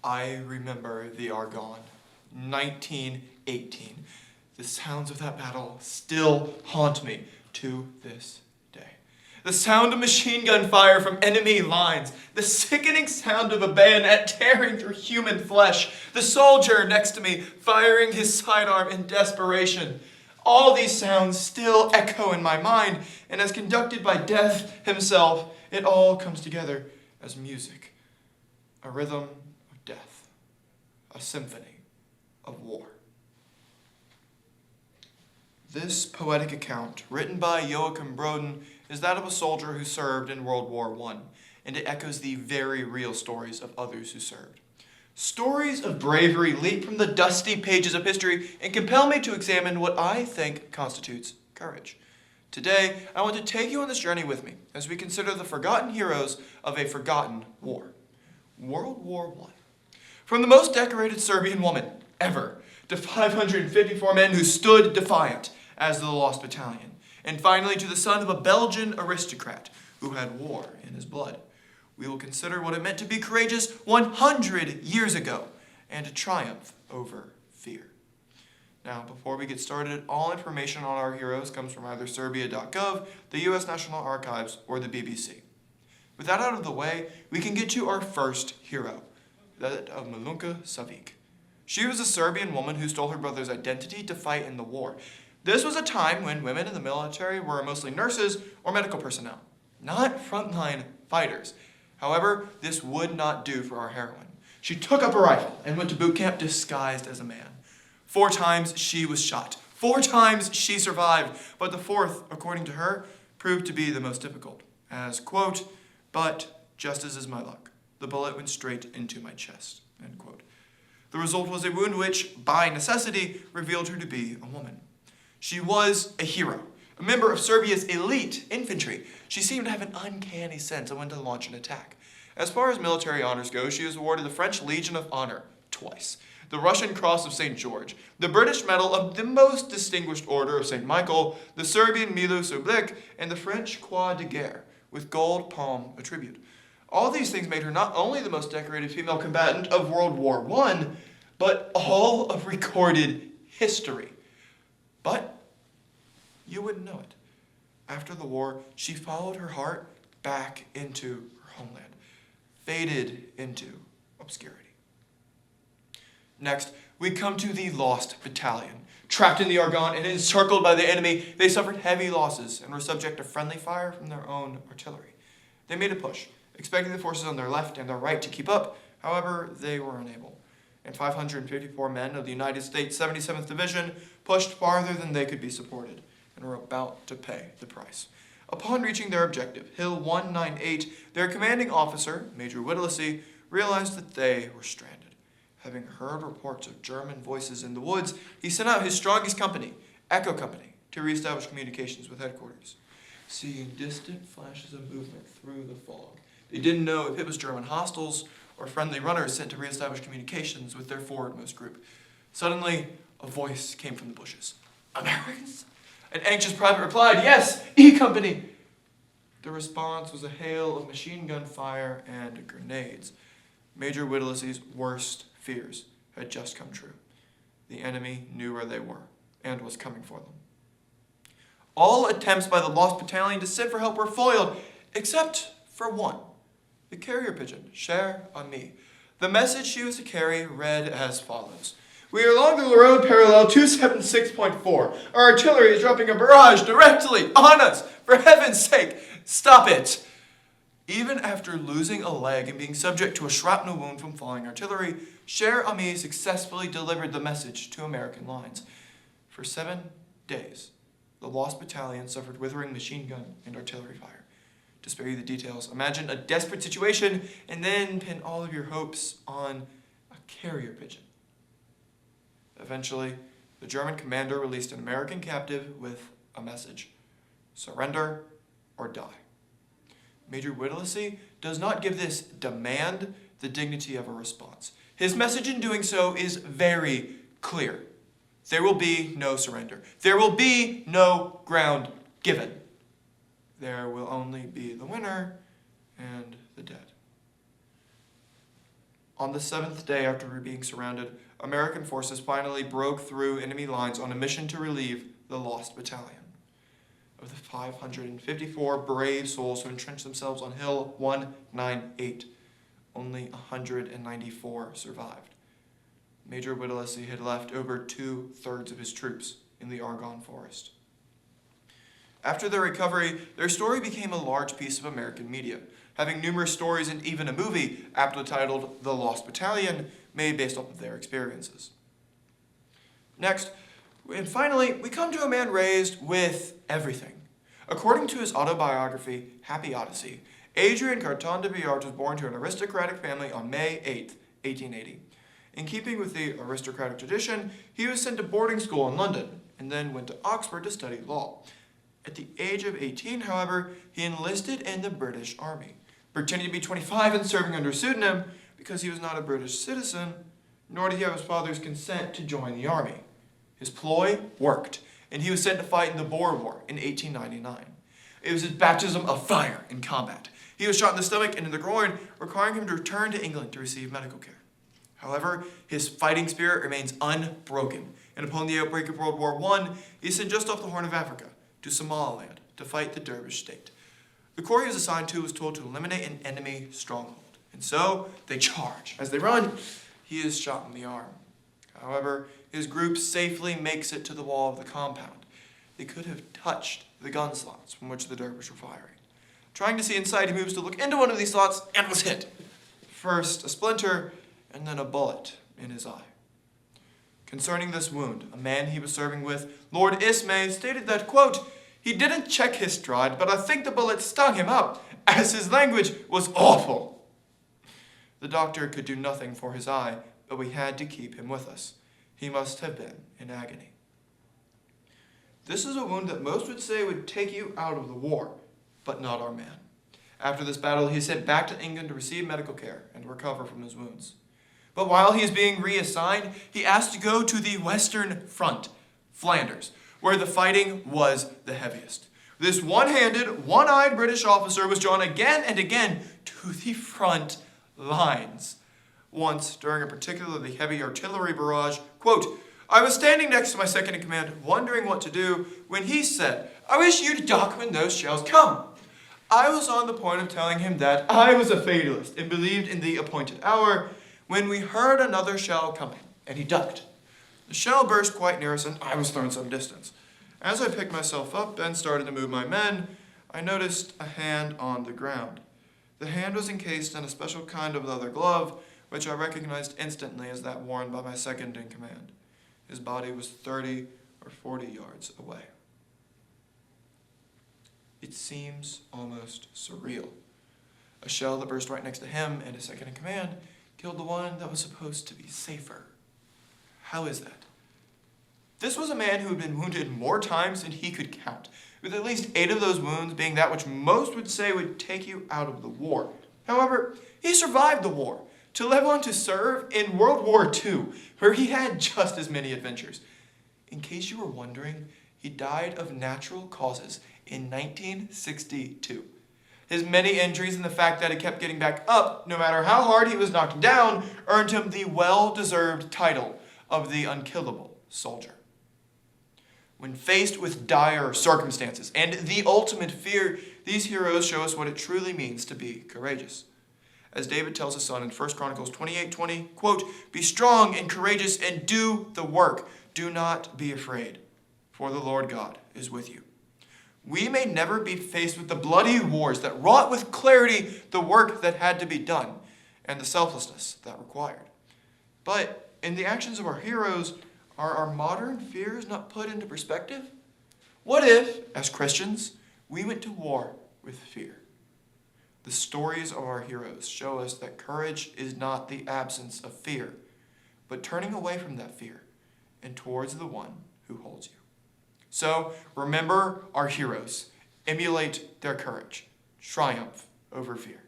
I remember the Argonne, 1918. The sounds of that battle still haunt me to this day. The sound of machine gun fire from enemy lines, the sickening sound of a bayonet tearing through human flesh, the soldier next to me firing his sidearm in desperation. All these sounds still echo in my mind, and as conducted by Death himself, it all comes together as music, a rhythm of death, a symphony of war. This poetic account, written by Joachim Broden, is that of a soldier who served in World War I, and it echoes the very real stories of others who served. Stories of bravery leap from the dusty pages of history and compel me to examine what I think constitutes courage. Today, I want to take you on this journey with me as we consider the forgotten heroes of a forgotten war. World War I. From the most decorated Serbian woman ever to 554 men who stood defiant as the Lost Battalion, and finally to the son of a Belgian aristocrat who had war in his blood. We will consider what it meant to be courageous 100 years ago and to triumph over fear. Now, before we get started, all information on our heroes comes from either Serbia.gov, the U.S. National Archives, or the BBC. With that out of the way, we can get to our first hero, that of Milunka Savic. She was a Serbian woman who stole her brother's identity to fight in the war. This was a time when women in the military were mostly nurses or medical personnel, not frontline fighters. However, this would not do for our heroine. She took up a rifle and went to boot camp disguised as a man. 4 times she was shot. 4 times she survived, but the 4th, according to her, proved to be the most difficult. As, quote, "But just as is my luck, the bullet went straight into my chest," end quote. The result was a wound which, by necessity, revealed her to be a woman. She was a hero, a member of Serbia's elite infantry. She seemed to have an uncanny sense of when to launch an attack. As far as military honors go, she was awarded the French Legion of Honor twice, the Russian Cross of St. George, the British Medal of the Most Distinguished Order of St. Michael, the Serbian Milus Oblique, and the French Croix de Guerre, with gold palm attribute. All these things made her not only the most decorated female combatant of World War I, but all of recorded history. But you wouldn't know it. After the war, she followed her heart back into her homeland, faded into obscurity. Next, we come to the Lost Battalion. Trapped in the Argonne and encircled by the enemy, they suffered heavy losses and were subject to friendly fire from their own artillery. They made a push, expecting the forces on their left and their right to keep up. However, they were unable. And 554 men of the United States 77th Division pushed farther than they could be supported and were about to pay the price. Upon reaching their objective, Hill 198, their commanding officer, Major Whittlesey, realized that they were stranded. Having heard reports of German voices in the woods, he sent out his strongest company, Echo Company, to reestablish communications with headquarters. Seeing distant flashes of movement through the fog, they didn't know if it was German hostiles or friendly runners sent to reestablish communications with their forwardmost group. Suddenly, a voice came from the bushes. "Americans?" An anxious private replied, "Yes, E Company." The response was a hail of machine gun fire and grenades. Major Whittlesey's worst fears had just come true. The enemy knew where they were and was coming for them. All attempts by the Lost Battalion to send for help were foiled, except for one. The carrier pigeon, Cher Ami. The message she was to carry read as follows. "We are along the road parallel 276.4. Our artillery is dropping a barrage directly on us. For heaven's sake, stop it." Even after losing a leg and being subject to a shrapnel wound from falling artillery, Cher Ami successfully delivered the message to American lines. For 7 days, the Lost Battalion suffered withering machine gun and artillery fire. To spare you the details, imagine a desperate situation and then pin all of your hopes on a carrier pigeon. Eventually, the German commander released an American captive with a message: surrender or die. Major Whittlesey does not give this demand the dignity of a response. His message in doing so is very clear. There will be no surrender. There will be no ground given. There will only be the winner and the dead. On the 7th day after being surrounded, American forces finally broke through enemy lines on a mission to relieve the lost battalion. Of the 554 brave souls who entrenched themselves on Hill 198, only 194 survived. Major Whittlesey had left over 2/3 of his troops in the Argonne Forest. After their recovery, their story became a large piece of American media, having numerous stories and even a movie, aptly titled The Lost Battalion, made based off of their experiences. Next, and finally, we come to a man raised with everything. According to his autobiography, Happy Odyssey, Adrian Carton de Biard was born to an aristocratic family on May 8, 1880. In keeping with the aristocratic tradition, he was sent to boarding school in London, and then went to Oxford to study law. At the age of 18, however, he enlisted in the British Army, pretending to be 25 and serving under a pseudonym because he was not a British citizen, nor did he have his father's consent to join the army. His ploy worked, and he was sent to fight in the Boer War in 1899. It was his baptism of fire in combat. He was shot in the stomach and in the groin, requiring him to return to England to receive medical care. However, his fighting spirit remains unbroken, and upon the outbreak of World War I, he is sent just off the Horn of Africa to Somaliland to fight the Dervish state. The corps he was assigned to was told to eliminate an enemy stronghold, and so they charge. As they run, he is shot in the arm. However, his group safely makes it to the wall of the compound. They could have touched the gun slots from which the Dervish were firing. Trying to see inside, he moves to look into one of these slots and was hit. First a splinter, and then a bullet in his eye. Concerning this wound, a man he was serving with, Lord Ismay, stated that, quote, he didn't check his stride, but I think the bullet stung him up, as his language was awful. The doctor could do nothing for his eye, but we had to keep him with us. He must have been in agony. This is a wound that most would say would take you out of the war, but not our man. After this battle, he is sent back to England to receive medical care and recover from his wounds. But while he is being reassigned, he asked to go to the Western Front, Flanders, where the fighting was the heaviest. This one-handed, one-eyed British officer was drawn again and again to the front lines. Once, during a particularly heavy artillery barrage, quote, I was standing next to my second-in-command, wondering what to do, when he said, I wish you to duck when those shells come. I was on the point of telling him that I was a fatalist and believed in the appointed hour, when we heard another shell coming, and he ducked. The shell burst quite near us, and I was thrown some distance. As I picked myself up and started to move my men, I noticed a hand on the ground. The hand was encased in a special kind of leather glove, which I recognized instantly as that worn by my second-in-command. His body was 30 or 40 yards away. It seems almost surreal. A shell that burst right next to him and his second-in-command killed the one that was supposed to be safer. How is that? This was a man who had been wounded more times than he could count, with at least 8 of those wounds being that which most would say would take you out of the war. However, he survived the war, to live on to serve in World War II, where he had just as many adventures. In case you were wondering, he died of natural causes in 1962. His many injuries and the fact that he kept getting back up, no matter how hard he was knocked down, earned him the well-deserved title of the unkillable soldier. When faced with dire circumstances and the ultimate fear, these heroes show us what it truly means to be courageous. As David tells his son in 1 Chronicles 28:20, quote, be strong and courageous and do the work. Do not be afraid, for the Lord God is with you. We may never be faced with the bloody wars that wrought with clarity the work that had to be done and the selflessness that required. But in the actions of our heroes, are our modern fears not put into perspective? What if, as Christians, we went to war with fear? The stories of our heroes show us that courage is not the absence of fear, but turning away from that fear and towards the one who holds you. So, remember our heroes. Emulate their courage. Triumph over fear.